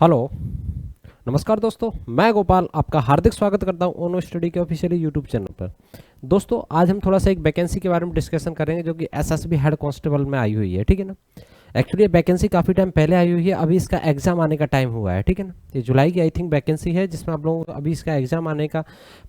Hello. नमस्कार दोस्तों, मैं गोपाल आपका हार्दिक स्वागत करता हूं ओनो स्टडी के ऑफिशियली यूट्यूब चैनल पर। दोस्तों, आज हम थोड़ा सा एक वैकेंसी के बारे में डिस्कशन करेंगे जो कि एसएसबी हेड कांस्टेबल में आई हुई है, ठीक है ना। एक्चुअली ये वैकेंसी काफ़ी टाइम पहले आई हुई है, अभी इसका एग्जाम आने का टाइम हुआ है, ठीक है ना। ये जुलाई की आई थिंक वैकेंसी है जिसमें आप लोगों को अभी इसका एग्जाम आने का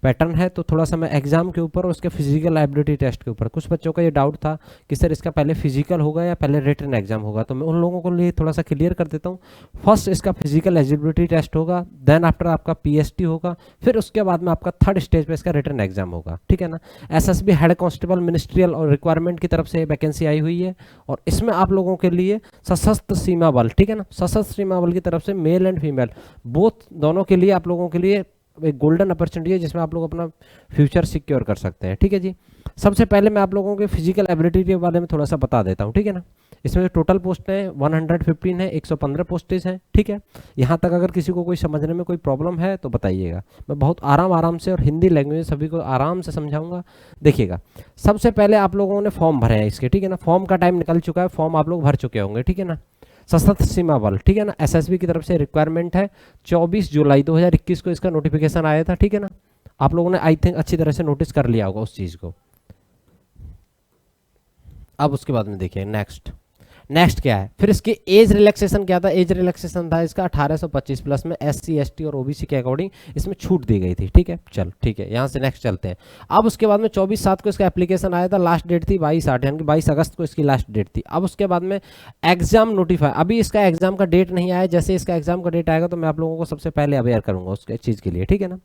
पैटर्न है। तो थोड़ा सा मैं एग्जाम के ऊपर और उसके फिजिकल एबिलिटी टेस्ट के ऊपर, कुछ बच्चों का ये डाउट था कि सर इसका पहले फिजिकल होगा या पहले रिटन एग्जाम होगा, तो मैं उन लोगों को लिए थोड़ा सा क्लियर कर देता हूँ। फर्स्ट इसका फिजिकल एलिजिबिलिटी टेस्ट होगा, देन आफ्टर आपका पीएसटी होगा, फिर उसके बाद में आपका थर्ड स्टेज पे इसका रिटन एग्जाम होगा, ठीक है ना। एसएसबी हेड कांस्टेबल मिनिस्ट्रियल और रिक्वायरमेंट की तरफ से वैकेंसी आई हुई है और इसमें आप लोगों के लिए सशस्त्र सीमा बल, ठीक है ना, सशस्त्र सीमा बल की तरफ से मेल एंड फीमेल बोथ दोनों के लिए आप लोगों के लिए एक गोल्डन अपॉर्चुनिटी है जिसमें आप लोग अपना फ्यूचर सिक्योर कर सकते हैं, ठीक है जी। सबसे पहले मैं आप लोगों के फिजिकल एबिलिटी के बारे में थोड़ा सा बता देता हूँ, ठीक है ना। इसमें टोटल पोस्ट है 115 है, 115 पोस्टेज हैं, ठीक है। यहाँ तक अगर किसी को कोई समझने में कोई प्रॉब्लम है तो बताइएगा, मैं बहुत आराम से और हिंदी लैंग्वेज सभी को आराम से समझाऊंगा। देखिएगा, सबसे पहले आप लोगों ने फॉर्म भरे हैं इसके, ठीक है ना। फॉर्म का टाइम निकल चुका है, फॉर्म आप लोग भर चुके होंगे, ठीक है ना। सशस्त्र सीमा बल, ठीक है ना, एसएसबी की तरफ से रिक्वायरमेंट है। 24 जुलाई 2021 को इसका नोटिफिकेशन आया था, ठीक है ना। आप लोगों ने आई थिंक अच्छी तरह से नोटिस कर लिया होगा उस चीज़ को। अब उसके बाद में देखिए नेक्स्ट क्या है, फिर इसकी एज रिलैक्सेशन क्या था। एज रिलैक्सेशन था इसका 1825 प्लस में एससी एसटी और ओबीसी के अकॉर्डिंग इसमें छूट दी गई थी, ठीक है। चल ठीक है, यहाँ से नेक्स्ट चलते हैं। अब उसके बाद में 24/7 को इसका एप्लीकेशन आया था, लास्ट डेट थी 22/8 यानी कि 22 अगस्त को इसकी लास्ट डेट थी। अब उसके बाद में एग्जाम नोटिफाई, अभी इसका एग्जाम का डेट नहीं आया, जैसे इसका एग्जाम का डेट आएगा तो मैं आप लोगों को सबसे पहले अवेयर करूंगा उसके चीज़ के लिए, ठीक है ना।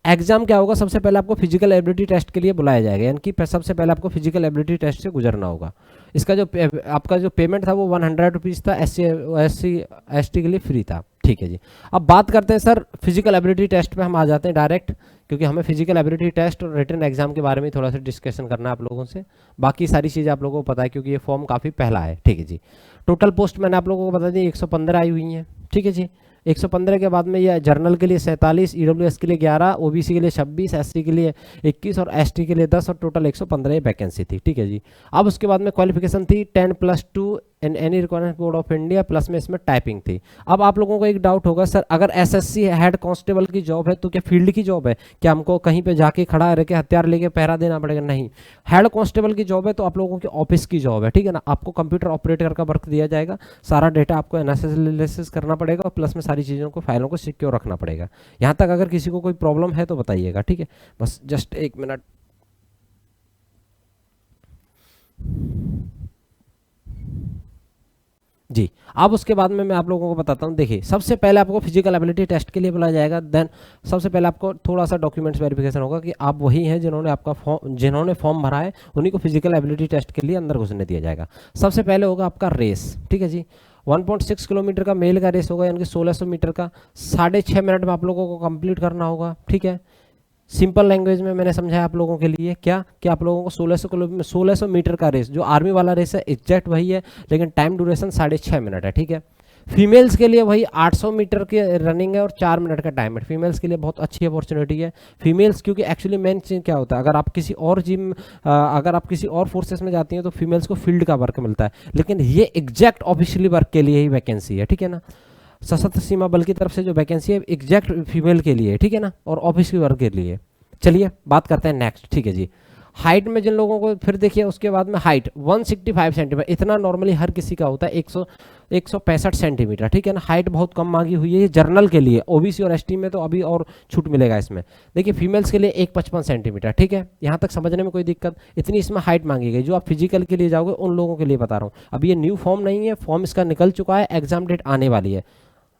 एग्जाम क्या होगा, सबसे पहले आपको फिजिकल एबिलिटी टेस्ट के लिए बुलाया जाएगा, यानी कि सबसे पहले आपको फिजिकल एबिलिटी टेस्ट से गुजरना होगा। इसका जो आपका जो पेमेंट था वो 100 रुपीज़ था, एससी एसटी के लिए फ्री था, ठीक है जी। अब बात करते हैं सर फिजिकल एबिलिटी टेस्ट पे हम आ जाते हैं डायरेक्ट, क्योंकि हमें फिजिकल एबिलिटी टेस्ट और रिटन एग्जाम के बारे में थोड़ा सा डिस्कशन करना है आप लोगों से। बाकी सारी चीज़ें आप लोगों को पता है क्योंकि ये फॉर्म काफ़ी पहला है, ठीक है जी। टोटल पोस्ट मैंने आप लोगों को बता दी 115 आई हुई हैं, ठीक है जी। 115 के बाद में ये जर्नल के लिए 47, ईडब्ल्यूएस के लिए 11, ओबीसी के लिए 26, एससी के लिए 21 और एसटी के लिए 10 और टोटल 115 वैकेंसी थी, ठीक है जी। अब उसके बाद में क्वालिफिकेशन थी 10+2 in any requirement board of India, plus में इसमें टाइपिंग थी। अब आप लोगों को एक डाउट होगा, सर अगर एसएससी हेड कांस्टेबल की जॉब है तो क्या फील्ड की जॉब है, क्या हमको कहीं पे जाके खड़ा रह के हथियार लेके पहरा देना पड़ेगा? नहीं, हेड कांस्टेबल की जॉब है तो आप लोगों की ऑफिस की जॉब है, ठीक है ना। आपको कंप्यूटर ऑपरेटर का वर्क दिया जाएगा, सारा डेटा आपको एनालिसिस करना पड़ेगा और प्लस में सारी चीज़ों को फाइलों को सिक्योर रखना पड़ेगा। यहाँ तक अगर किसी को कोई प्रॉब्लम है तो बताइएगा, ठीक है। बस जस्ट एक मिनट। जी, अब उसके बाद में मैं आप लोगों को बताता हूँ। देखिए, सबसे पहले आपको फिजिकल एबिलिटी टेस्ट के लिए बुलाया जाएगा, देन सबसे पहले आपको थोड़ा सा डॉक्यूमेंट्स वेरिफिकेशन होगा कि आप वही हैं जिन्होंने फॉर्म भरा है, उन्हीं को फिजिकल एबिलिटी टेस्ट के लिए अंदर घुसने दिया जाएगा। सबसे पहले होगा आपका रेस, ठीक है जी। 1.6 किलोमीटर का मेल का रेस होगा, यानी कि 1600 मीटर का 6.5 मिनट में आप लोगों को कंप्लीट करना होगा, ठीक है। सिंपल लैंग्वेज में मैंने समझाया आप लोगों के लिए क्या कि आप लोगों को 1600 मीटर का रेस, जो आर्मी वाला रेस है एग्जैक्ट वही है, लेकिन टाइम ड्यूरेशन 6.5 मिनट है, ठीक है। फीमेल्स के लिए वही 800 मीटर की रनिंग है और 4 मिनट का टाइम है। फीमेल्स के लिए बहुत अच्छी अपॉर्चुनिटी है फीमेल्स, क्योंकि एक्चुअली मेन चीज़ क्या होता है, अगर आप किसी और फोर्सेस में जाती हैं तो फीमेल्स को फील्ड का वर्क मिलता है, लेकिन ये एग्जैक्ट ऑफिशियली वर्क के लिए ही वैकेंसी है, ठीक है ना। सशस्त्र सीमा बल की तरफ से जो वैकेंसी है एग्जैक्ट फीमेल के लिए, ठीक है ना, और ऑफिस की वर्क के लिए। चलिए बात करते हैं नेक्स्ट, ठीक है जी। हाइट में जिन लोगों को, फिर देखिए उसके बाद में हाइट 165 सेंटीमीटर, इतना नॉर्मली हर किसी का होता है, 165 सेंटीमीटर, ठीक है ना। हाइट बहुत कम मांगी हुई है ये जर्नल के लिए, ओबीसी और एसटी में तो अभी और छूट मिलेगा इसमें। देखिए फीमेल्स के लिए 155 सेंटीमीटर, ठीक है। यहाँ तक समझने में कोई दिक्कत, इतनी इसमें हाइट मांगी गई। जो आप फिजिकल के लिए जाओगे उन लोगों के लिए बता रहा हूँ, अभी ये न्यू फॉर्म नहीं है, फॉर्म इसका निकल चुका है, एग्जाम डेट आने वाली है।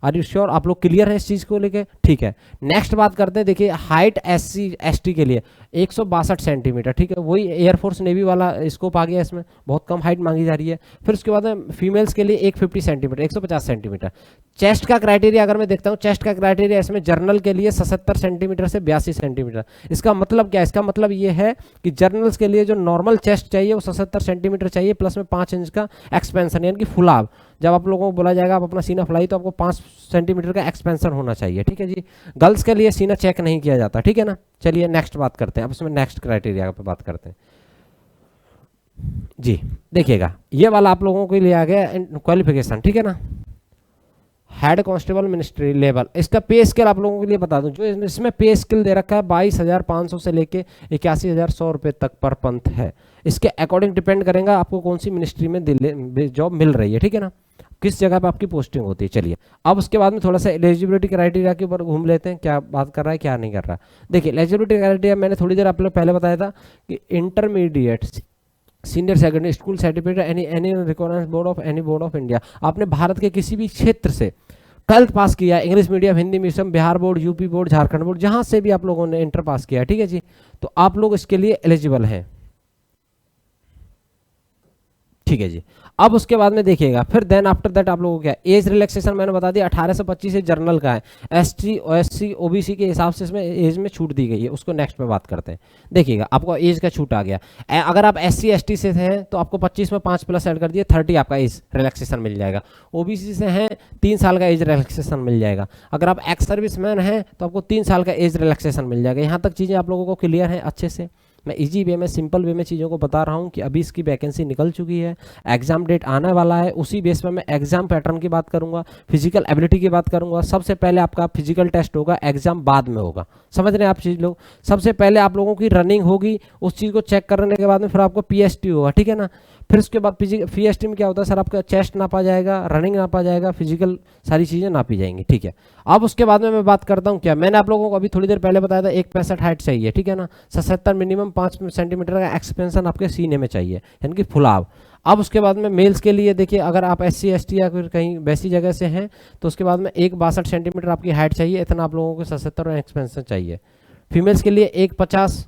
आर यू श्योर, आप लोग क्लियर है इस चीज़ को लेके? ठीक है, नेक्स्ट बात करते हैं। देखिए हाइट एससी एसटी के लिए 162 सेंटीमीटर, ठीक है, वही एयरफोर्स नेवी वाला स्कोप आ गया, इसमें बहुत कम हाइट मांगी जा रही है। फिर उसके बाद फीमेल्स के लिए 150 सेंटीमीटर, 150 सेंटीमीटर। चेस्ट का क्राइटेरिया अगर मैं देखता हूँ, चेस्ट का क्राइटेरिया इसमें जर्नल के लिए 77 सेंटीमीटर से 82 सेंटीमीटर। इसका मतलब क्या है? इसका मतलब ये है कि जर्नल्स के लिए जो नॉर्मल चेस्ट चाहिए वो 77 सेंटीमीटर चाहिए, प्लस में 5 इंच का एक्सपेंशन, यानी कि फुलाव। जब आप लोगों को बोला जाएगा आप अपना सीना फुलाई तो आपको 5 सेंटीमीटर का एक्सपेंशन होना चाहिए, ठीक है जी। गर्ल्स के लिए सीना चेक नहीं किया जाता, ठीक है ना। चलिए नेक्स्ट बात करते हैं, अब इसमें नेक्स्ट क्राइटेरिया पे बात करते हैं जी। देखिएगा ये वाला आप लोगों के लिए आ गया क्वालिफिकेशन, ठीक है ना। Head constable ministry level. इसका पे स्केल आप लोगों के लिए बता दूं, जो इसमें पे स्केल दे रखा है 22,500 से लेके 81,100 रुपये तक पर पंथ है। इसके अकॉर्डिंग डिपेंड करेगा आपको कौन सी मिनिस्ट्री में जॉब मिल रही है, ठीक है ना, किस जगह पे आपकी पोस्टिंग होती है। चलिए अब उसके बाद में थोड़ा सा एलिजिबिलिटी क्राइटेरिया के ऊपर घूम लेते हैं, क्या बात कर रहा है क्या नहीं कर रहा है। देखिए एलिजिबिलिटी क्राइटेरिया मैंने थोड़ी देर आप लोग पहले बताया था कि intermediate, senior secondary school certificate any recognised board of any board of India, आपने भारत के किसी भी क्षेत्र से 12th पास किया, English medium, Hindi medium, Bihar board, UP board, Jharkhand board, जहां से भी आप लोगों ने इंटर पास किया, ठीक है जी, तो आप लोग इसके लिए एलिजिबल हैं, ठीक है जी। अब उसके बाद में देखिएगा फिर देन आफ्टर दैट आप लोगों को क्या एज रिलैक्सेशन मैंने बता दिया 18 से 25 से जर्नल का है, एसटी ओएससी ओबीसी के हिसाब से इसमें एज में छूट दी गई है, उसको नेक्स्ट में बात करते हैं। देखिएगा आपको एज का छूट आ गया, अगर आप एससी एसटी से हैं तो आपको 25 में 5 प्लस ऐड कर दिए 30 आपका एज रिलैक्सेशन मिल जाएगा, ओबीसी से हैं 3 साल का एज रिलैक्सेशन मिल जाएगा, अगर आप एक्स सर्विसमैन हैं तो आपको 3 साल का एज रिलैक्सेशन मिल जाएगा। यहाँ तक चीज़ें आप लोगों को क्लियर है अच्छे से, मैं इजी वे में सिंपल वे में चीज़ों को बता रहा हूँ कि अभी इसकी वैकेंसी निकल चुकी है, एग्जाम डेट आने वाला है, उसी बेस पर मैं एग्जाम पैटर्न की बात करूँगा, फिजिकल एबिलिटी की बात करूँगा। सबसे पहले आपका फिजिकल टेस्ट होगा, एग्जाम बाद में होगा, समझ रहे हैं आप चीज़ लोग। सबसे पहले आप लोगों की रनिंग होगी, उस चीज़ को चेक करने के बाद में फिर आपको पीएसटी होगा, ठीक है ना। फिर उसके बाद पीएसटी में क्या होता है सर, आपका चेस्ट नापा जाएगा, रनिंग नापा जाएगा, फिजिकल सारी चीज़ें नापी जाएंगी, ठीक है। अब उसके बाद में मैं बात करता हूँ क्या, मैंने आप लोगों को अभी थोड़ी देर पहले बताया था 1.65 हाइट चाहिए, ठीक है ना, 77 मिनिमम 5 सेंटीमीटर का एक्सपेंशन आपके सीने में चाहिए, यानी कि फुलाव। अब उसके बाद में मेल्स के लिए देखिए, अगर आप एससी एसटी या फिर कहीं वैसी जगह से हैं तो उसके बाद में 1.62 सेंटीमीटर आपकी हाइट चाहिए, इतना आप लोगों को 77 और एक्सपेंशन चाहिए। फीमेल्स के लिए 1.50,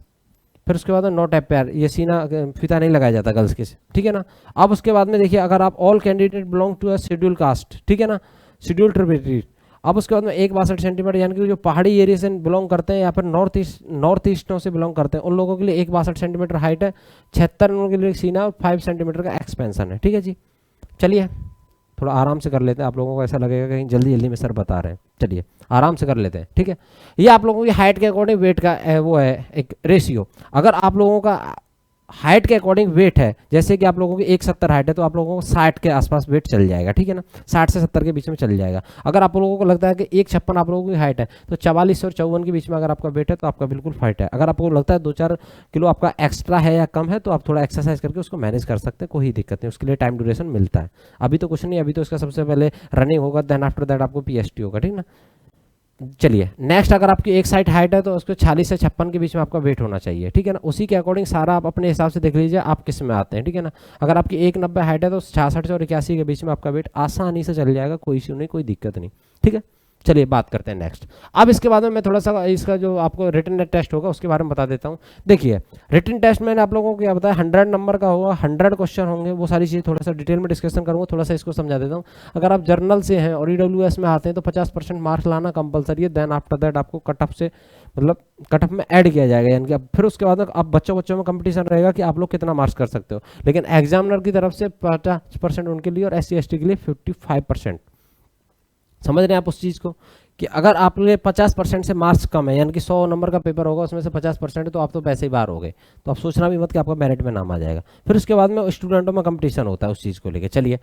फिर उसके बाद में नॉट एपेयर, ये सीना फीता नहीं लगाया जाता गर्ल्स के, ठीक है ना। अब उसके बाद में देखिए, अगर आप all candidate belong to a schedule caste, ठीक है ना, शेड्यूल ट्रिब्यूटरी। अब उसके बाद में 1.62 सेंटीमीटर, यानी कि जो पहाड़ी एरिया से बिलोंग करते हैं या फिर नॉर्थ ईस्टों से बिलोंग करते हैं उन लोगों के लिए 1.62 सेंटीमीटर हाइट है, 76 उनके के लिए सीना और 5 सेंटीमीटर का एक्सपेंशन है, ठीक है जी। चलिए थोड़ा आराम से कर लेते हैं, आप लोगों को ऐसा लगेगा कहीं जल्दी जल्दी में सर बता रहे हैं, चलिए आराम से कर लेते हैं, ठीक है। ये आप लोगों की हाइट के अकॉर्डिंग वेट का वो है एक रेशियो। अगर आप लोगों का हाइट के अकॉर्डिंग वेट है, जैसे कि आप लोगों की 1.70 हाइट है तो आप लोगों को 60 के आसपास वेट चल जाएगा, ठीक है ना, 60 से 70 के बीच में चल जाएगा। अगर आप लोगों को लगता है कि 1.56 आप लोगों की हाइट है तो 44 और 54 के बीच में अगर आपका वेट है तो आपका बिल्कुल फाइट है। अगर आपको लगता है 2-4 किलो आपका एक्स्ट्रा है या कम है तो आप थोड़ा एक्सरसाइज करके उसको मैनेज कर सकते हैं, कोई दिक्कत नहीं, उसके लिए टाइम ड्यूरेशन मिलता है। अभी तो कुछ नहीं, अभी तो इसका सबसे पहले रनिंग होगा, देन आफ्टर दैट आपको पीएसटी होगा, ठीक ना। चलिए नेक्स्ट, अगर आपकी एक साइड हाइट है तो उसको 46 से 56 के बीच में आपका वेट होना चाहिए, ठीक है ना। उसी के अकॉर्डिंग सारा आप अपने हिसाब से देख लीजिए आप किस में आते हैं, ठीक है ना। अगर आपकी 1.90 हाइट है तो 66 से और 81 के बीच में आपका वेट आसानी से चल जाएगा, कोई इश्यू नहीं, कोई दिक्कत नहीं, ठीक है। चलिए बात करते हैं नेक्स्ट। अब इसके बाद में मैं थोड़ा सा इसका जो आपको रिटन टेस्ट होगा उसके बारे में बता देता हूँ। देखिए रिटन टेस्ट मैंने आप लोगों को क्या बताया, 100 नंबर का होगा, 100 क्वेश्चन होंगे, वो सारी चीज़ थोड़ा सा डिटेल में डिस्कशन करूँगा, थोड़ा सा इसको समझा देता हूँ। अगर आप जर्नल से हैं और ईडब्ल्यूएस में आते हैं तो 50% मार्क्स लाना कंपलसरी है, देन आफ्टर दैट आपको कट ऑफ से मतलब कट ऑफ में ऐड किया जाएगा, यानी कि फिर उसके बाद अब बच्चों में कंपटीशन रहेगा कि आप लोग कितना मार्क्स कर सकते हो, लेकिन एग्जामिनर की तरफ से 50% उनके लिए और SC ST के लिए 55%। समझ रहे हैं आप उस चीज़ को कि अगर आपके 50% से मार्क्स कम है, यानी कि 100 नंबर का पेपर होगा उसमें से 50% है तो आप तो पैसे ही बाहर हो गए, तो आप सोचना भी मत कि आपका मेरिट में नाम आ जाएगा। फिर उसके बाद में स्टूडेंटों में कंपटीशन होता है उस चीज़ को लेकर। चलिए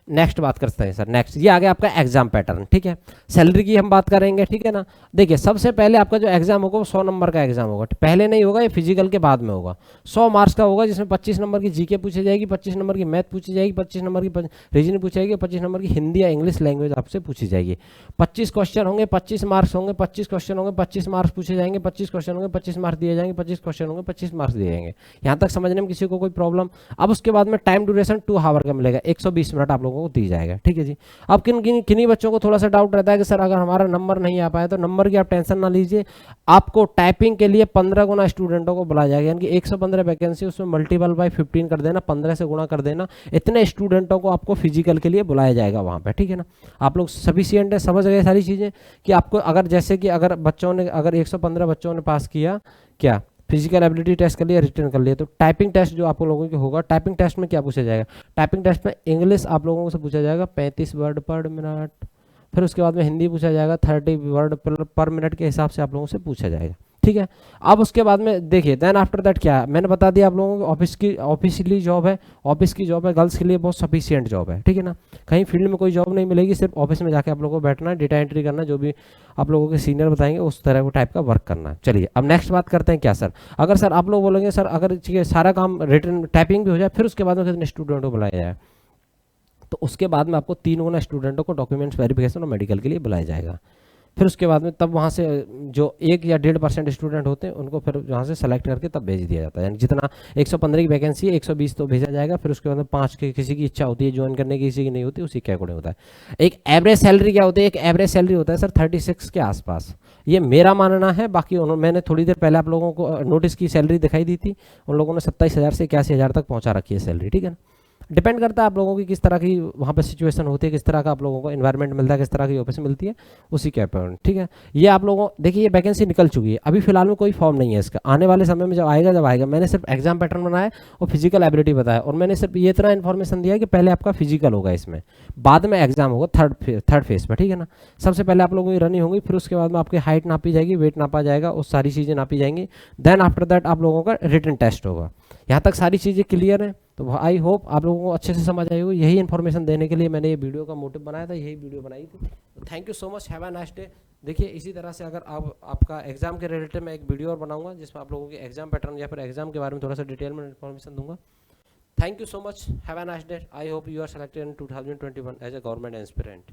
नेक्स्ट बात करते हैं सर। नेक्स्ट ये आ गया आपका एग्जाम पैटर्न, ठीक है। सैलरी की हम बात करेंगे, ठीक है ना। देखिए सबसे पहले आपका जो एग्जाम होगा वो 100 नंबर का एग्जाम होगा, पहले नहीं होगा, ये फिजिकल के बाद में होगा। 100 मार्क्स का होगा जिसमें 25 नंबर की जीके पूछी जाएगी, 25 नंबर की मैथ पूछी जाएगी, 25 नंबर की रीजनिंग पूछी जाएगी, 25 नंबर की हिंदी या इंग्लिश लैंग्वेज आपसे पूछी जाएगी। 25 क्वेश्चन होंगे, 25 मार्क्स होंगे, 25 क्वेश्चन होंगे, 25 मार्क्स पूछे जाएंगे, 25 क्वेश्चन होंगे, 25 मार्क्स दिए जाएंगे, 25 क्वेश्चन होंगे, 25 मार्क्स दिए जाएंगे। यहाँ तक समझने में किसी को कोई प्रॉब्लम? अब उसके बाद में टाइम ड्यूरेशन 2 आवर का मिलेगा, 120 मिनट आप लोगों को दी जाएगा, ठीक है जी। अब किन्हीं बच्चों को थोड़ा सा डाउट रहता है कि सर अगर हमारा नंबर नहीं आ पाया, तो नंबर की आप टेंशन ना लीजिए, आपको टाइपिंग के लिए 15 गुना स्टूडेंटों को बुलाया जाएगा, यानी कि 115 वैकेंसी उसमें मल्टीपल बाई 15 कर देना, 15 से गुणा कर देना, इतने स्टूडेंटों को आपको फिजिकल के लिए बुलाया जाएगा वहाँ पे, ठीक है ना। आप लोग सफिशिएंट है, समझ गए सारी चीज़ें कि आपको अगर जैसे कि अगर बच्चों ने अगर 115 बच्चों ने पास किया क्या फिजिकल एबिलिटी टेस्ट कर लिया, रिटर्न कर लिया, तो टाइपिंग टेस्ट जो आप लोगों को होगा, टाइपिंग टेस्ट में क्या पूछा जाएगा? टाइपिंग टेस्ट में इंग्लिश आप लोगों से पूछा जाएगा 35 वर्ड पर मिनट, फिर उसके बाद में हिंदी पूछा जाएगा 30 वर्ड पर मिनट के हिसाब से आप लोगों से पूछा जाएगा, ठीक है। अब उसके बाद में देखिए देन आफ्टर दैट क्या है, मैंने बता दिया आप लोगों को ऑफिशियली जॉब है, ऑफिस की जॉब है, गर्ल्स के लिए बहुत सफिशियंट जॉब है, ठीक है ना। कहीं फील्ड में कोई जॉब नहीं मिलेगी, सिर्फ ऑफिस में जाके आप लोगों को बैठना है, डेटा एंट्री करना है, जो भी आप लोगों के सीनियर बताएंगे उस तरह वो टाइप का वर्क करना है। चलिए अब नेक्स्ट बात करते हैं क्या सर, अगर सर आप लोग बोलेंगे सर अगर ठीक है सारा काम रिटर्न टाइपिंग भी हो जाए, फिर उसके बाद में कितने स्टूडेंट को बुलाया जाए, तो उसके बाद में आपको 3 गुना स्टूडेंटों को डॉक्यूमेंट्स वेरिफिकेशन और मेडिकल के लिए बुलाया जाएगा। फिर उसके बाद में तब वहाँ से जो 1 या 1.5% स्टूडेंट होते हैं उनको फिर वहाँ से सेलेक्ट करके तब भेज दिया जाता है, यानी जितना 115 की वैकेंसी है 120 तो भेजा जाएगा, फिर उसके बाद में 5 की किसी की इच्छा होती है ज्वाइन करने की, किसी की नहीं होती, उसी के अकॉर्डिंग होता है। एक एवरेज सैलरी क्या होती है, एक एवरेज सैलरी होता है सर 36 के आसपास, ये मेरा मानना है। बाकी मैंने थोड़ी देर पहले आप लोगों को नोटिस की सैलरी दिखाई दी थी, उन लोगों ने 27,000 से 81,000 तक पहुँचा रखी है सैलरी, ठीक है ना। डिपेंड करता है आप लोगों की किस तरह की वहाँ पे सिचुएशन होती है, किस तरह का आप लोगों को एनवायरनमेंट मिलता है, किस तरह की ऑफिस मिलती है, उसी के अकॉर्डिंग, ठीक है। ये आप लोगों देखिए ये वैकेंसी निकल चुकी है, अभी फिलहाल में कोई फॉर्म नहीं है इसका, आने वाले समय में जब आएगा। मैंने सिर्फ एग्जाम पैटर्न बनाया और फिजिकल एबिलिटी बताया, और मैंने सिर्फ ये इतना इन्फॉर्मेशन दिया कि पहले आपका फिजिकल होगा इसमें, बाद में एग्जाम होगा थर्ड फेज पर, ठीक है ना। सबसे पहले आप लोगों की रनिंग होगी, फिर उसके बाद में आपकी हाइट नापी जाएगी, वेट नापा जाएगा, और सारी चीज़ें नापी जाएंगी। देन आफ्टर दैट आप लोगों का रिटन टेस्ट होगा। यहाँ तक सारी चीज़ें क्लियर हैं, तो आई होप आप लोगों को अच्छे से समझ आई होगी। यही इन्फॉर्मेशन देने के लिए मैंने ये वीडियो का मोटिव बनाया था, यही वीडियो बनाई थी। Thank you so much, have a nice day. देखिए इसी तरह से अगर आपका एग्जाम के रिलेटेड मैं एक वीडियो और बनाऊंगा जिसमें आप लोगों के एग्जाम पैटर्न या फिर एग्जाम के बारे में थोड़ा सा डिटेल में इन्फॉर्मेशन दूंगा। Thank you so much, have a nice day. I hope you are selected in 2021 as a government aspirant.